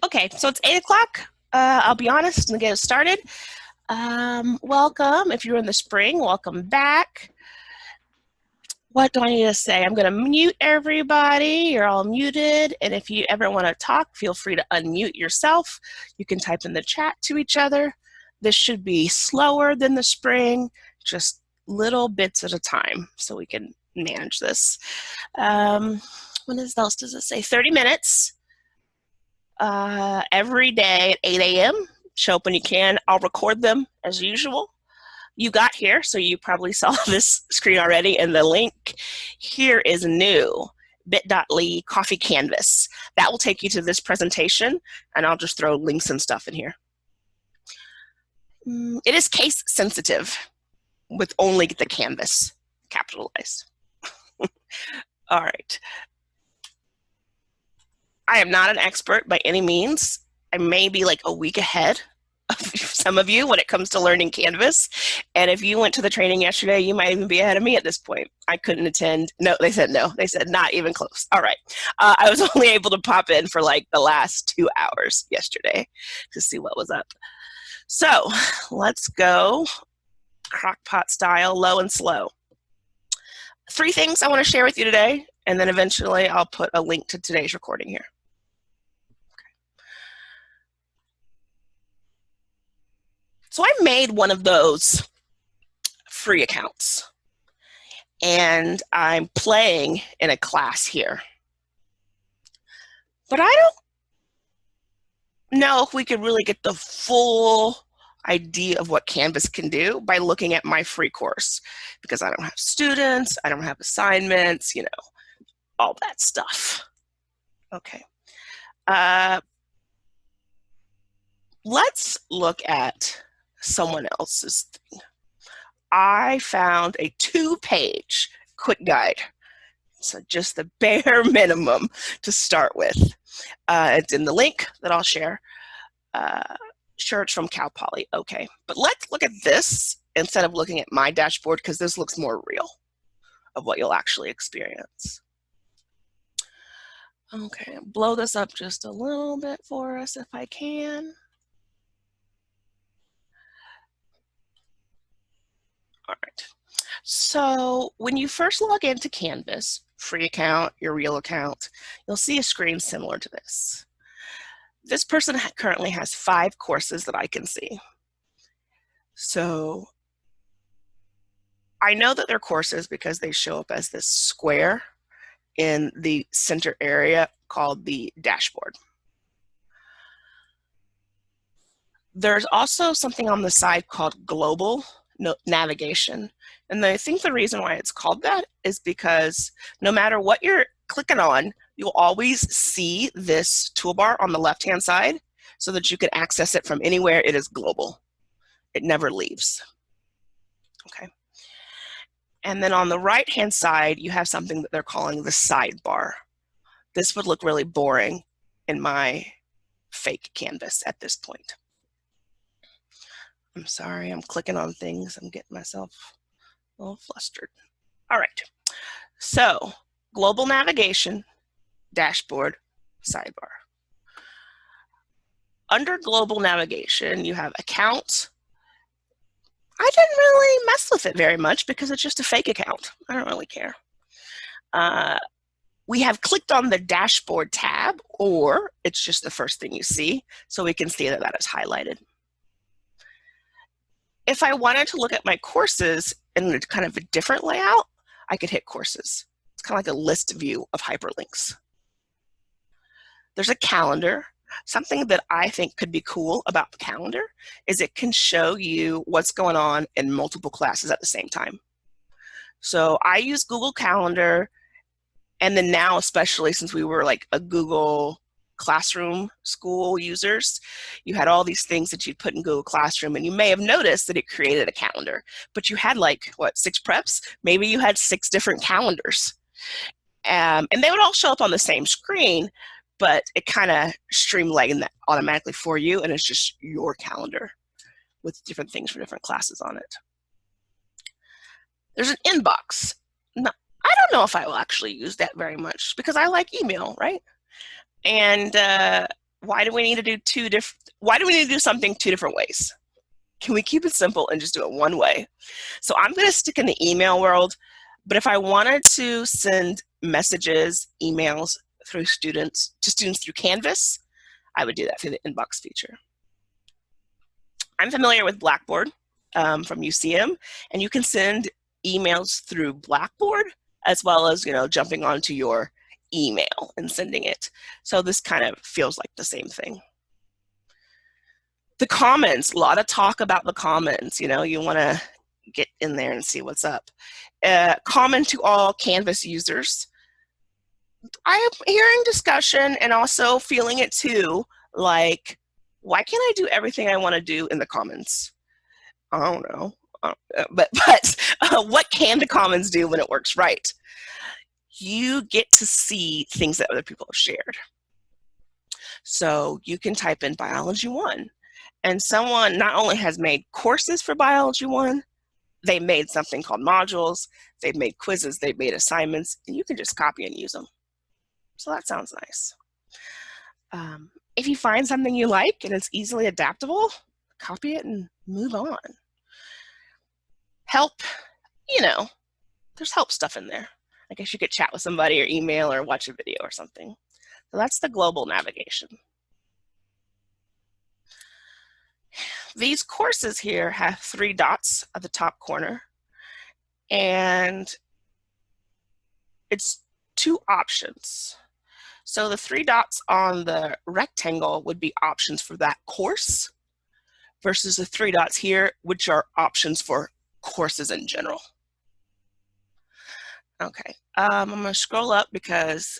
Okay, so it's 8 o'clock. I'll be honest and get it started. Welcome. If you're in the spring, welcome back. What do I need to say? I'm going to mute everybody. You're all muted. And if you ever want to talk, feel free to unmute yourself. You can type in the chat to each other. This should be slower than the spring, just little bits at a time so we can manage this. What else does it say? 30 minutes. Every day at 8 a.m. Show up when you can. I'll record them as usual. You got here, so you probably saw this screen already, and the link here is new, bit.ly Coffee Canvas. That will take you to this presentation, and I'll just throw links and stuff in here. It is case sensitive with only the Canvas capitalized. All right. I am not an expert by any means. I may be like a week ahead of some of you when it comes to learning Canvas. And if you went to the training yesterday, you might even be ahead of me at this point. I couldn't attend. No, they said no. They said not even close. All right. I was only able to pop in for like the last 2 hours yesterday to see what was up. So let's go crockpot style, low and slow. 3 things I want to share with you today, and then eventually I'll put a link to today's recording here. So I made one of those free accounts, and I'm playing in a class here. But I don't know if we could really get the full idea of what Canvas can do by looking at my free course, because I don't have students, I don't have assignments, you know, all that stuff. Okay. Let's look at someone else's thing. I found a 2-page quick guide. So just the bare minimum to start with. It's in the link that I'll share. Sure, it's from Cal Poly. Okay, but let's look at this instead of looking at my dashboard, because this looks more real of what you'll actually experience. Okay, blow this up just a little bit for us if I can. All right. So when you first log into Canvas, free account, your real account, you'll see a screen similar to this. This person currently has 5 courses that I can see. So I know that they're courses because they show up as this square in the center area called the dashboard. There's also something on the side called global navigation. And I think the reason why it's called that is because no matter what you're clicking on, you'll always see this toolbar on the left-hand side so that you can access it from anywhere. It is global. It never leaves. Okay. And then on the right-hand side, you have something that they're calling the sidebar. This would look really boring in my fake Canvas at this point. I'm sorry, I'm clicking on things. I'm getting myself a little flustered. All right, so global navigation, dashboard, sidebar. Under global navigation, you have accounts. I didn't really mess with it very much because it's just a fake account. I don't really care. We have clicked on the dashboard tab, or it's just the first thing you see, so we can see that that is highlighted. If I wanted to look at my courses in kind of a different layout, I could hit courses. It's kind of like a list view of hyperlinks. There's a calendar. Something that I think could be cool about the calendar is it can show you what's going on in multiple classes at the same time. So I use Google Calendar, and then now, especially since we were like a Google Classroom school users, you had all these things that you'd put in Google Classroom, and you may have noticed that it created a calendar, but you had like, what, 6 preps? Maybe you had 6 different calendars. And they would all show up on the same screen, but it kind of streamlined that automatically for you, and it's just your calendar with different things for different classes on it. There's an inbox. Now, I don't know if I will actually use that very much because I like email, right? And Why do we need to do something two different ways? Can we keep it simple and just do it one way? So I'm going to stick in the email world, but if I wanted to send messages, emails through students through Canvas, I would do that through the inbox feature. I'm familiar with Blackboard from UCM, and you can send emails through Blackboard as well as, jumping onto your email and sending it. So this kind of feels like the same thing. The comments, a lot of talk about the comments. You want to get in there and see what's up. Common to all Canvas users. I am hearing discussion and also feeling it too, like, why can't I do everything I want to do in the comments? I don't know. But what can the comments do when it works right? You get to see things that other people have shared. So you can type in Biology 1, and someone not only has made courses for Biology 1, they made something called modules, they've made quizzes, they've made assignments, and you can just copy and use them. So that sounds nice. If you find something you like and it's easily adaptable, copy it and move on. Help, there's help stuff in there. I guess you could chat with somebody or email or watch a video or something. So that's the global navigation. These courses here have 3 dots at the top corner, and it's 2 options. So the 3 dots on the rectangle would be options for that course versus the 3 dots here, which are options for courses in general. Okay, I'm going to scroll up because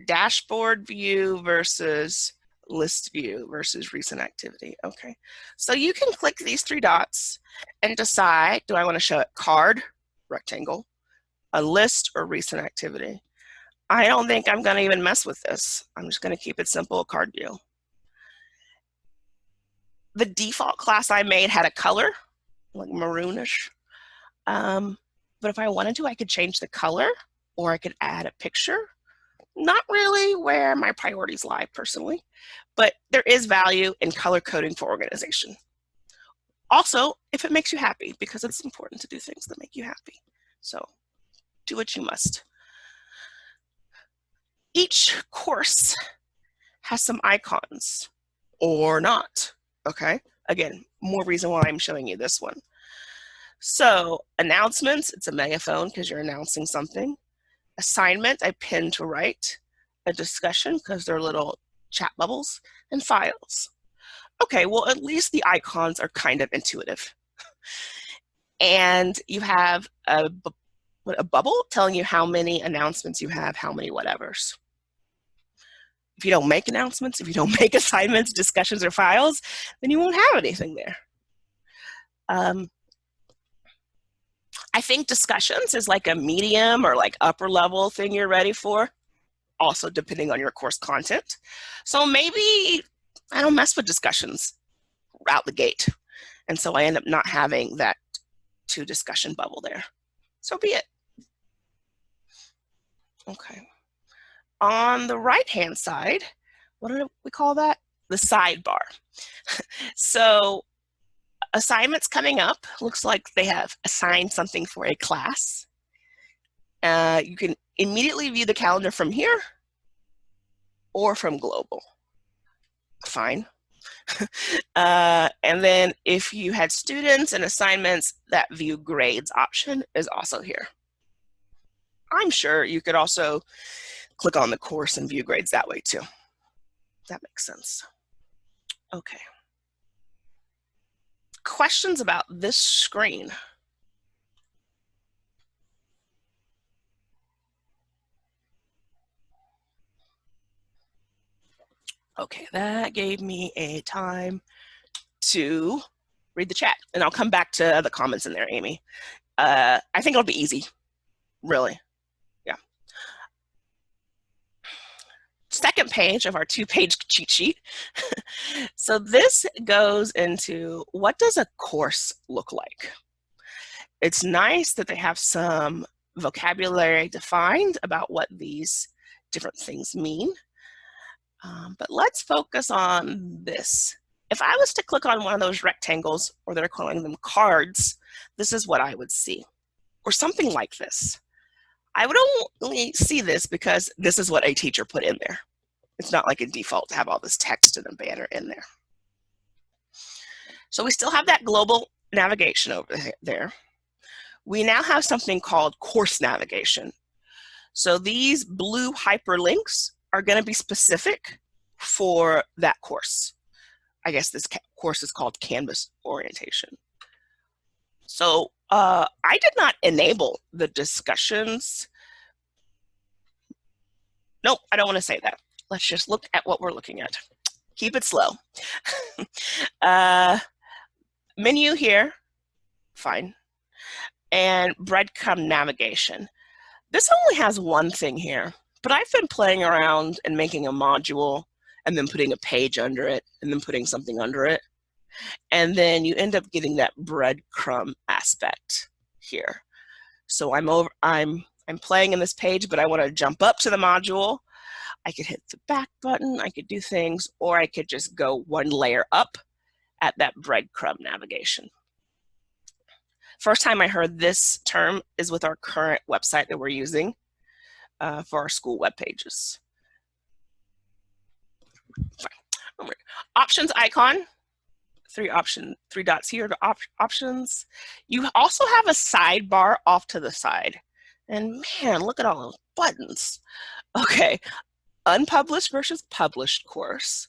dashboard view versus list view versus recent activity. Okay, so you can click these 3 dots and decide, do I want to show it card, rectangle, a list, or recent activity? I don't think I'm going to even mess with this. I'm just going to keep it simple, card view. The default class I made had a color, like maroonish. But if I wanted to, I could change the color, or I could add a picture. Not really where my priorities lie personally, but there is value in color coding for organization. Also, if it makes you happy, because it's important to do things that make you happy. So do what you must. Each course has some icons or not, okay? Again, more reason why I'm showing you this one. So announcements, it's a megaphone because you're announcing something. Assignment, I pin to write. A discussion, because they're little chat bubbles. And files. Okay, well, at least the icons are kind of intuitive. And you have a bubble telling you how many announcements you have, how many whatevers. If you don't make announcements, if you don't make assignments, discussions, or files, then you won't have anything there. I think discussions is like a medium or like upper level thing you're ready for, also depending on your course content. So maybe I don't mess with discussions out the gate. And so I end up not having that 2 discussion bubble there. So be it. Okay. On the right-hand side, what do we call that? The sidebar. So assignments coming up, looks like they have assigned something for a class. You can immediately view the calendar from here or from global. Fine. And then if you had students and assignments, that view grades option is also here. I'm sure you could also click on the course and view grades that way too. That makes sense. Okay. Questions about this screen? Okay, that gave me a time to read the chat, and I'll come back to the comments in there, Amy. I think it'll be easy, really. Yeah. Second page of our 2-page cheat sheet. So this goes into what does a course look like? It's nice that they have some vocabulary defined about what these different things mean. But let's focus on this. If I was to click on one of those rectangles, or they're calling them cards, this is what I would see, or something like this. I would only see this because this is what a teacher put in there. It's not like a default to have all this text and a banner in there. So we still have that global navigation over there. We now have something called course navigation. So these blue hyperlinks are going to be specific for that course. I guess this course is called Canvas Orientation. So I did not enable the discussions. Nope, I don't want to say that. Let's just look at what we're looking at. Keep it slow. Menu here, fine. And breadcrumb navigation. This only has one thing here, but I've been playing around and making a module and then putting a page under it and then putting something under it. And then you end up getting that breadcrumb aspect here. So I'm playing in this page, but I want to jump up to the module. I could hit the back button, I could do things, or I could just go one layer up at that breadcrumb navigation. First time I heard this term is with our current website that we're using for our school web pages. Fine. Options icon, three dots here to options. You also have a sidebar off to the side. And man, look at all those buttons. Okay, unpublished versus published course,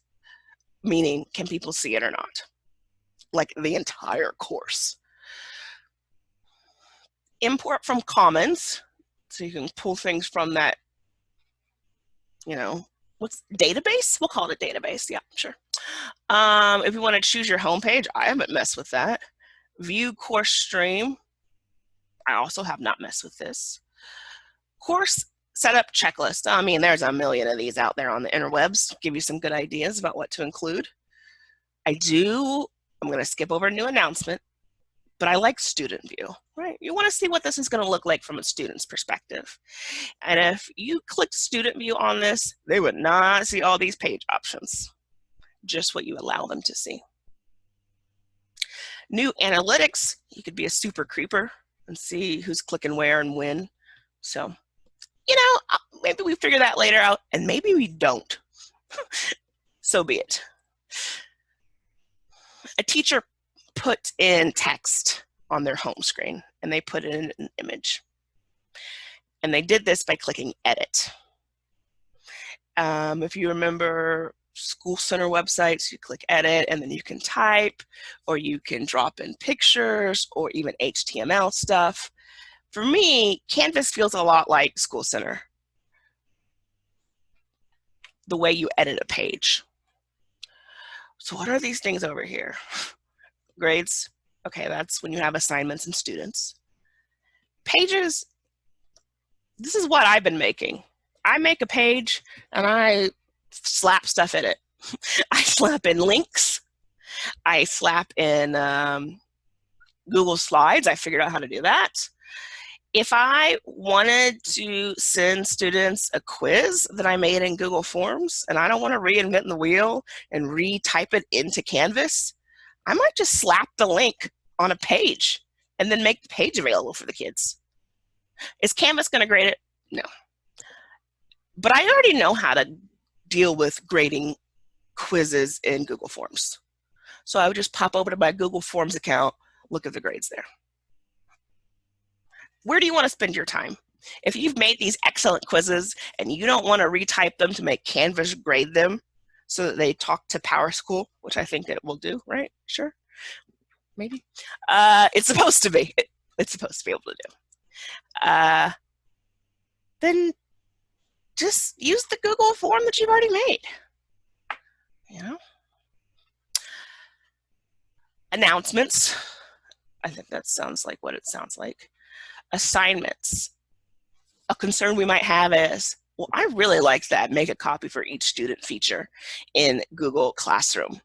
meaning can people see it or not? Like the entire course. Import from Commons, so you can pull things from that, what's database? We'll call it a database, yeah, sure. If you want to choose your home page, I haven't messed with that. View course stream, I also have not messed with this. Course setup checklist, I mean, there's a million of these out there on the interwebs, give you some good ideas about what to include. I'm going to skip over a new announcement, but I like student view, right? You want to see what this is going to look like from a student's perspective. And if you clicked student view on this, they would not see all these page options, just what you allow them to see. New analytics, you could be a super creeper and see who's clicking where and when. So, maybe we figure that later out, and maybe we don't. So be it. A teacher put in text on their home screen, and they put in an image. And they did this by clicking edit. If you remember School Center websites, you click edit, and then you can type, or you can drop in pictures, or even HTML stuff. For me, Canvas feels a lot like School Center, the way you edit a page. So what are these things over here? Grades, okay, that's when you have assignments and students. Pages, this is what I've been making. I make a page and I slap stuff in it. I slap in links. I slap in Google Slides. I figured out how to do that. If I wanted to send students a quiz that I made in Google Forms and I don't want to reinvent the wheel and retype it into Canvas, I might just slap the link on a page and then make the page available for the kids. Is Canvas going to grade it? No. But I already know how to deal with grading quizzes in Google Forms. So I would just pop over to my Google Forms account, look at the grades there. Where do you want to spend your time? If you've made these excellent quizzes and you don't want to retype them to make Canvas grade them so that they talk to PowerSchool, which I think it will do, right? Sure, maybe. It's supposed to be. It's supposed to be able to do. Then just use the Google form that you've already made. Announcements. I think that sounds like what it sounds like. Assignments. A concern we might have is, well, I really like that make a copy for each student feature in Google Classroom.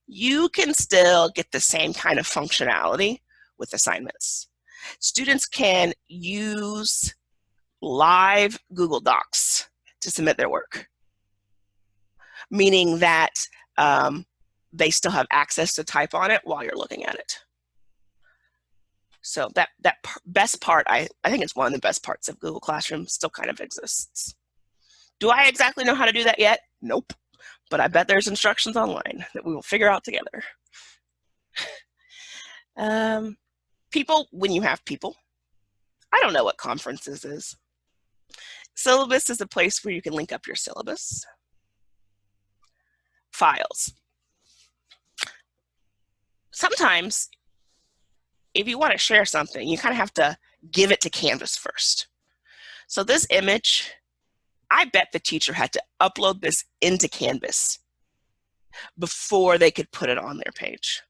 You can still get the same kind of functionality with assignments. Students can use live Google Docs to submit their work. meaning that they still have access to type on it while you're looking at it. So that best part, I think it's one of the best parts of Google Classroom, still kind of exists. Do I exactly know how to do that yet? Nope. But I bet there's instructions online that we will figure out together. People, when you have people, I don't know what Conferences is. Syllabus is a place where you can link up your syllabus. Files. Sometimes, if you want to share something, you kind of have to give it to Canvas first. So this image, I bet the teacher had to upload this into Canvas before they could put it on their page.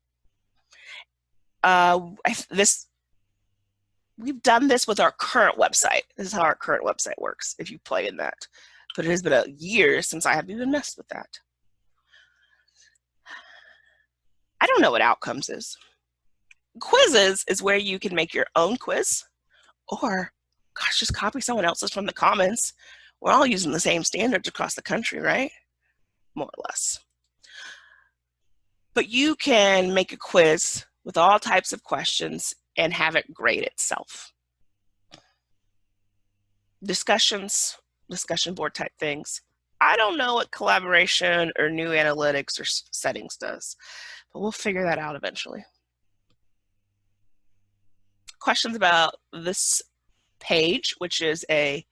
We've done this with our current website. This is how our current website works, if you play in that. But it has been a year since I have even messed with that. I don't know what Outcomes is. Quizzes is where you can make your own quiz, or, gosh, just copy someone else's from the comments. We're all using the same standards across the country, right? More or less. But you can make a quiz with all types of questions and have it grade itself. Discussions, discussion board type things. I don't know what collaboration or new analytics or settings does, but we'll figure that out eventually. Questions about this page, which is a,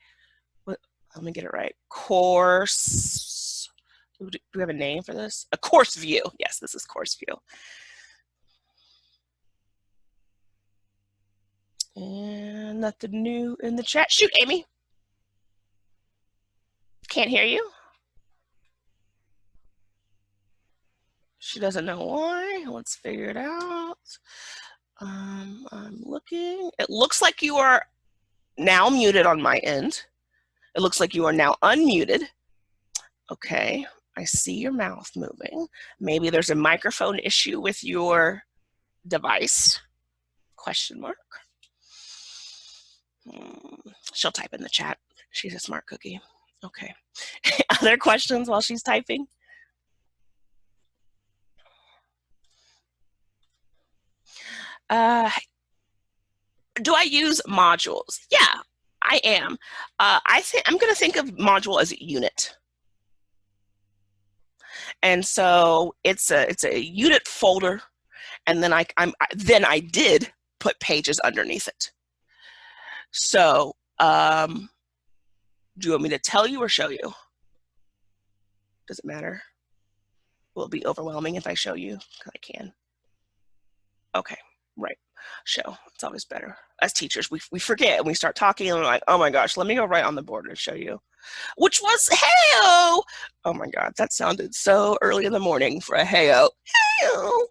let me get it right, course, do we have a name for this? A course view. Yes, this is course view. And nothing new in the chat. Shoot, Amy. Can't hear you. She doesn't know why. Let's figure it out. I'm looking. It looks like you are now muted on my end. It looks like you are now unmuted. Okay, I see your mouth moving. Maybe there's a microphone issue with your device. Question mark. She'll type in the chat. She's a smart cookie. Okay. Other questions while she's typing? Do I use modules? Yeah, I am. I'm going to think of module as a unit. And so it's a unit folder, and then I did put pages underneath it. So do you want me to tell you or show you? Does it matter? Will it be overwhelming if I show you? I can. Okay, right. Show. It's always better. As teachers, we forget and we start talking and we're like, oh my gosh, let me go right on the board and show you. Which was hey-o! Oh my God, that sounded so early in the morning for a hey-o. Hey-o!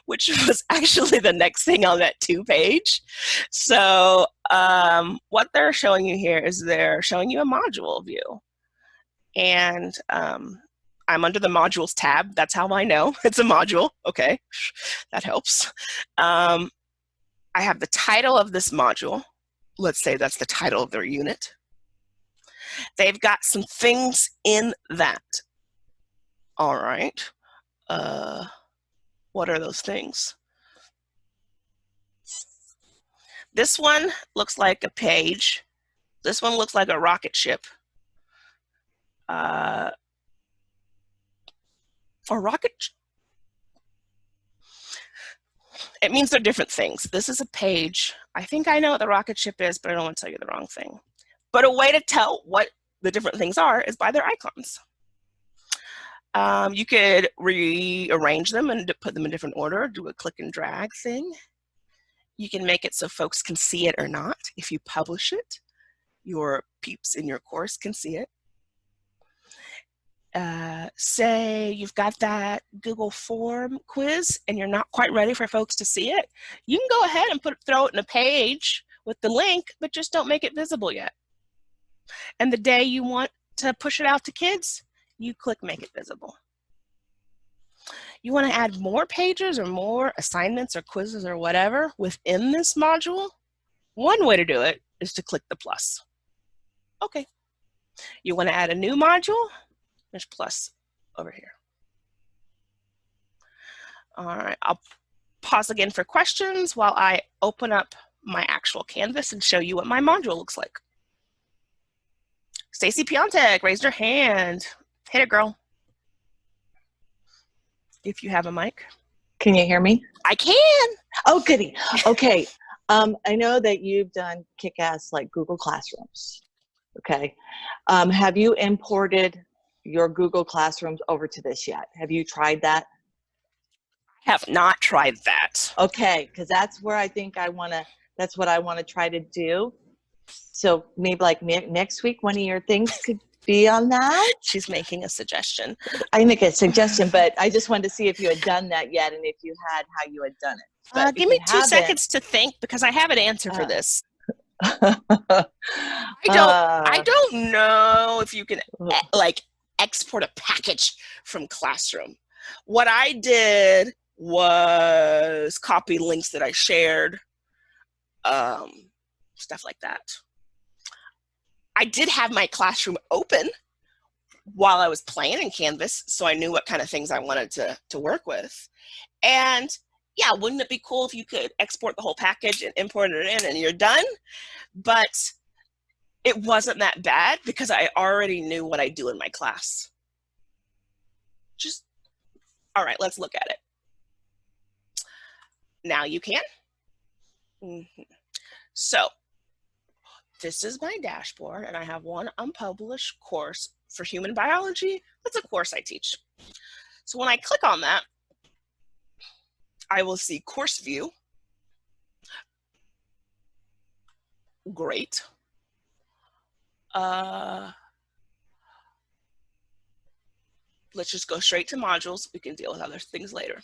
Which was actually the next thing on that 2-page. So what they're showing you here is they're showing you a module view. And I'm under the modules tab. That's how I know it's a module. Okay, that helps. I have the title of this module. Let's say that's the title of their unit. They've got some things in that. All right. What are those things? This one looks like a page. This one looks like a rocket ship. Or rocket. It means they're different things. This is a page. I think I know what the rocket ship is, but I don't want to tell you the wrong thing. But a way to tell what the different things are is by their icons. You could rearrange them and put them in different order, do a click and drag thing. You can make it so folks can see it or not. If you publish it, your peeps in your course can see it. Say you've got that Google form quiz and you're not quite ready for folks to see it, you can go ahead and throw it in a page with the link, but just don't make it visible yet. And the day you want to push it out to kids, you click make it visible. You want to add more pages or more assignments or quizzes or whatever within this module? One way to do it is to click the plus. Okay. You want to add a new module? There's plus over here. All right, I'll pause again for questions while I open up my actual Canvas and show you what my module looks like. Stacy Piontek, raise your hand. Hit it, girl. If you have a mic. Can you hear me? I can. Oh, goody. Okay. I know that you've done kick-ass like Google Classrooms. Okay. Have you imported your Google Classrooms over to this yet? Have you tried that? I have not tried that. Okay, because that's where I think that's what I want to try to do. So maybe like next week, one of your things could be on that. She's making a suggestion. I make a suggestion, but I just wanted to see if you had done that yet, and if you had, how you had done it. Give me 2 seconds to think, because I have an answer for this. I don't know if you can like export a package from Classroom. What I did was copy links that I shared, stuff like that. I did have my Classroom open while I was playing in Canvas, so I knew what kind of things I wanted to work with. And yeah, wouldn't it be cool if you could export the whole package and import it in and you're done? But it wasn't that bad because I already knew what I do in my class. All right, let's look at it. Now you can. So this is my dashboard, and I have one unpublished course for human biology. That's a course I teach. So when I click on that, I will see course view. Great. Let's just go straight to modules. We can deal with other things later.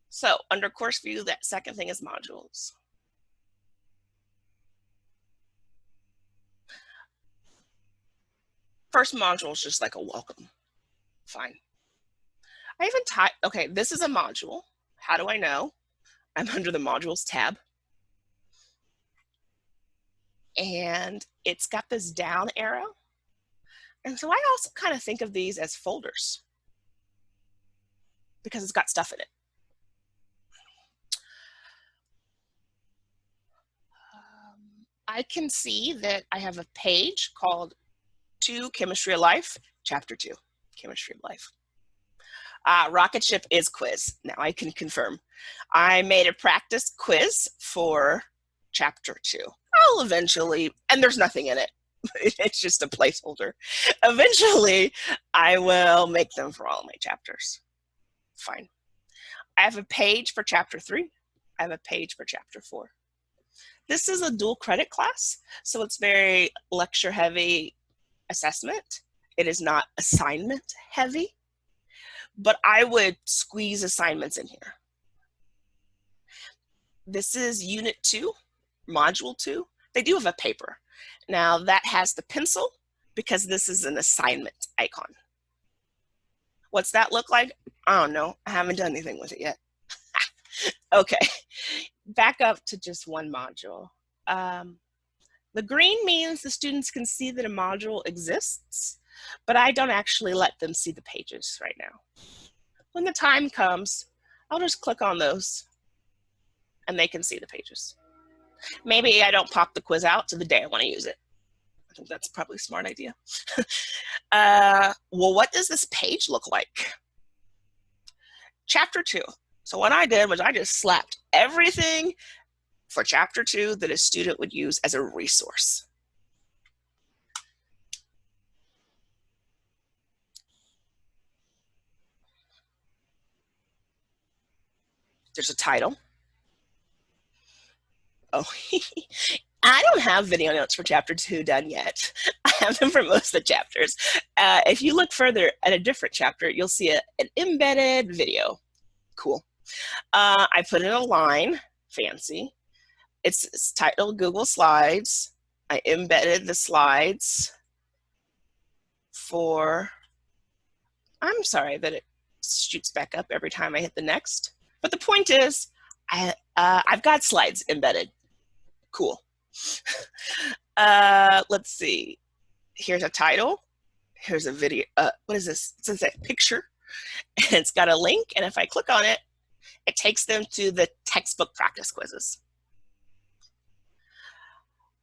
So under course view, that second thing is modules. First module is just like a welcome. Fine. I even type, okay, this is a module. How do I know? I'm under the modules tab. And it's got this down arrow. And so I also kind of think of these as folders because it's got stuff in it. I can see that I have a page called 2 Chemistry of Life, Chapter 2, Chemistry of Life. Rocket ship is quiz. Now I can confirm. I made a practice quiz for Chapter 2. I'll eventually, and there's nothing in it. It's just a placeholder. Eventually, I will make them for all of my chapters. Fine. I have a page for Chapter 3. I have a page for Chapter 4. This is a dual credit class, so it's very lecture heavy assessment. It is not assignment heavy, but I would squeeze assignments in here. This is Unit 2, Module 2. They do have a paper. Now that has the pencil because this is an assignment icon. What's that look like? I don't know. I haven't done anything with it yet. Okay, back up to just one module. The green means the students can see that a module exists, but I don't actually let them see the pages right now. When the time comes, I'll just click on those and they can see the pages. Maybe I don't pop the quiz out to the day I want to use it. I think that's probably a smart idea. Well, what does this page look like? Chapter 2. So what I did was I just slapped everything for Chapter 2 that a student would use as a resource. There's a title. Oh, I don't have video notes for Chapter 2 done yet. I have them for most of the chapters. If you look further at a different chapter, you'll see an embedded video. Cool. I put in a line, fancy. It's titled Google Slides. I embedded the slides for, I'm sorry that it shoots back up every time I hit the next. But the point is, I've got slides embedded. Cool. Let's see. Here's a title. here's a video. What is this? It says a picture, and it's got a link. And if I click on it, it takes them to the textbook practice quizzes.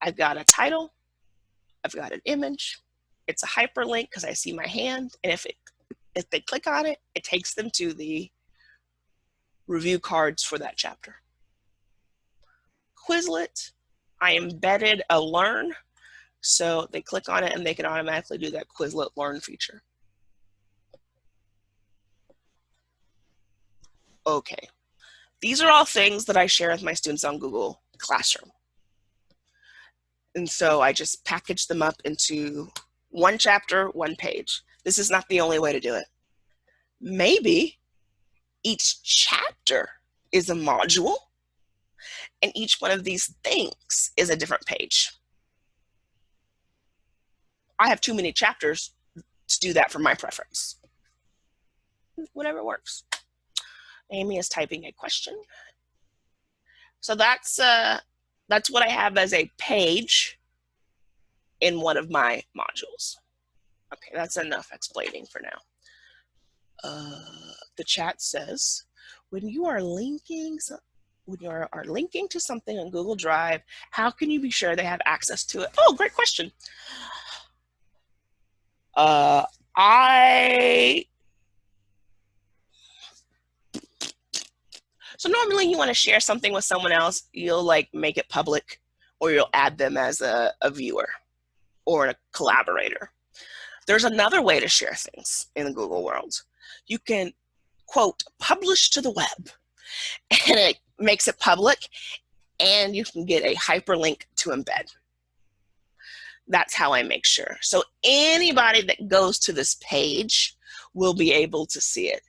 I've got a title. I've got an image. It's a hyperlink because I see my hand. And if they click on it, it takes them to the review cards for that chapter. Quizlet, I embedded a learn. So they click on it and they can automatically do that Quizlet learn feature. Okay, these are all things that I share with my students on Google Classroom. And so I just package them up into one chapter, one page. This is not the only way to do it. Maybe each chapter is a module, and each one of these things is a different page. I have too many chapters to do that for my preference. Whatever works. Amy is typing a question. So that's what I have as a page in one of my modules. Okay, that's enough explaining for now. The chat says, when you are linking to something on Google Drive, how can you be sure they have access to it? Oh, great question. So normally you want to share something with someone else, you'll like make it public, or you'll add them as a viewer or a collaborator. There's another way to share things in the Google world. You can, quote, publish to the web, and it makes it public, and you can get a hyperlink to embed. That's how I make sure. So anybody that goes to this page will be able to see it.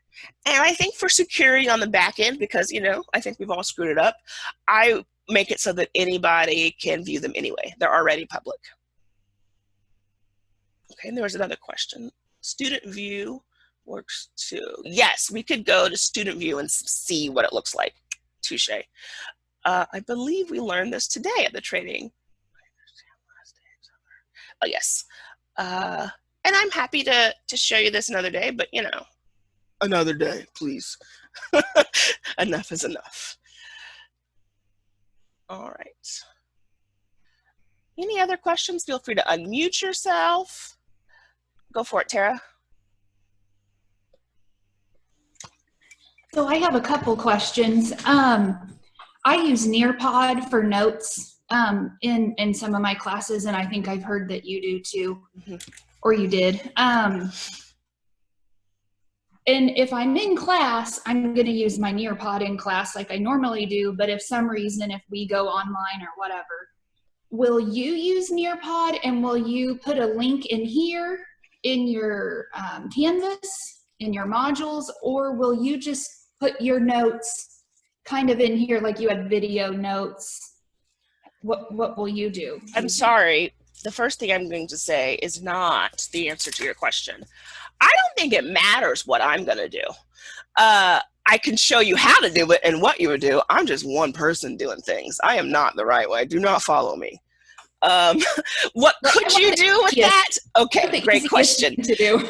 And I think for security on the back end, because, you know, I think we've all screwed it up, I make it so that anybody can view them anyway. They're already public. Okay, and there was another question. Student view works too. Yes, we could go to student view and see what it looks like. Touche. I believe we learned this today at the training. Oh, yes. And I'm happy to show you this another day, but, you know, another day, please. Enough is enough. All right. Any other questions? Feel free to unmute yourself. Go for it, Tara. So I have a couple questions. I use Nearpod for notes in some of my classes, and I think I've heard that you do too, or you did. And if I'm in class, I'm going to use my Nearpod in class like I normally do, but if some reason, if we go online or whatever, will you use Nearpod, and will you put a link in here in your Canvas, in your modules, or will you just put your notes kind of in here like you had video notes? What will you do? I'm sorry. The first thing I'm going to say is not the answer to your question. I don't think it matters what I'm going to do. I can show you how to do it and what you would do. I'm just one person doing things. I am not the right way. Do not follow me. What could you do with that? Okay, great question. To do.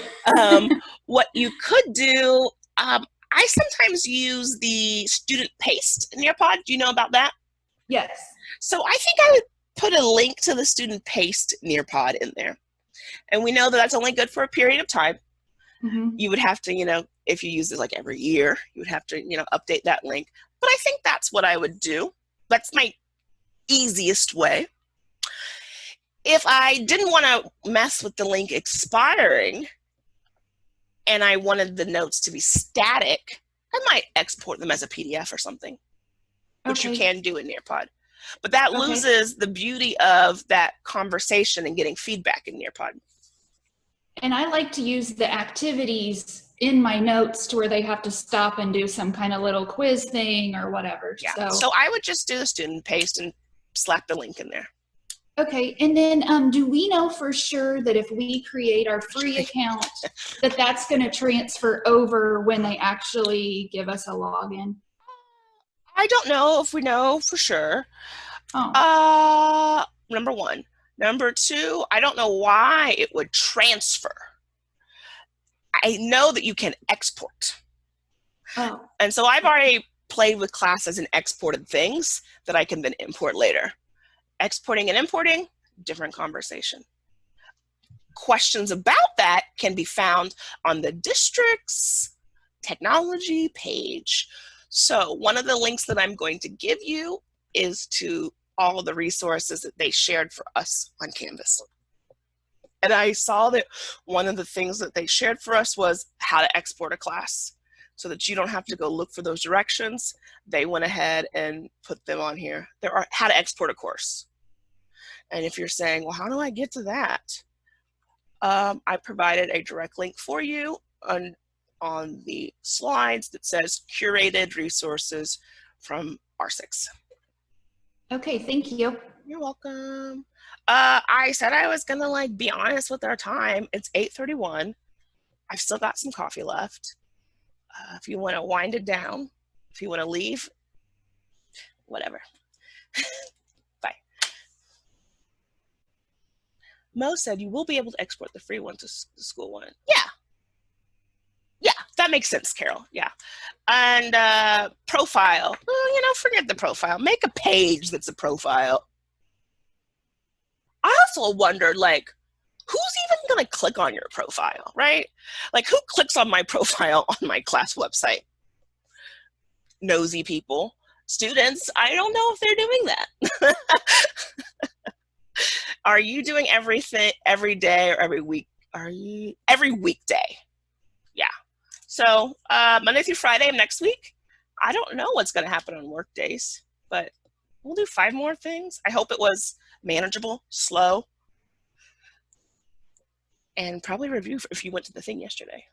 What you could do, I sometimes use the student paste Nearpod. Do you know about that? Yes. So I think I would put a link to the student paste Nearpod in there. And we know that that's only good for a period of time. Mm-hmm. You would have to, you know, if you use it like every year, you would have to, you know, update that link. But I think that's what I would do. That's my easiest way. If I didn't want to mess with the link expiring and I wanted the notes to be static, I might export them as a PDF or something, which you can do in Nearpod. But that loses the beauty of that conversation and getting feedback in Nearpod. And I like to use the activities in my notes to where they have to stop and do some kind of little quiz thing or whatever. Yeah. So I would just do the student paste and slap the link in there. Okay, and then do we know for sure that if we create our free account that that's going to transfer over when they actually give us a login? I don't know if we know for sure. Oh. Number one. Number two, I don't know why it would transfer. I know that you can export. Oh, And so I've already played with classes and exported things that I can then import later. Exporting and importing, different conversation. Questions about that can be found on the district's technology page. So one of the links that I'm going to give you is to all the resources that they shared for us on Canvas. And I saw that one of the things that they shared for us was how to export a class so that you don't have to go look for those directions. They went ahead and put them on here. There are how to export a course. And if you're saying, well, how do I get to that? I provided a direct link for you on the slides that says curated resources from R6. okay. Thank you. You're welcome. I said I was gonna like be honest with our time. It's 8:31. I've still got some coffee left. If you want to wind it down, if you want to leave, whatever. Bye. Mo said you will be able to export the free one to the school one. Yeah, that makes sense, Carol. Yeah. And profile, well, you know, forget the profile. Make a page that's a profile. I also wondered, like, who's even going to click on your profile, right? Like, who clicks on my profile on my class website? Nosy people. Students, I don't know if they're doing that. Are you doing everything every day or every week? Are you every weekday? Yeah. So Monday through Friday of next week. I don't know what's going to happen on work days, but we'll do 5 more things. I hope it was manageable, slow, and probably review if you went to the thing yesterday.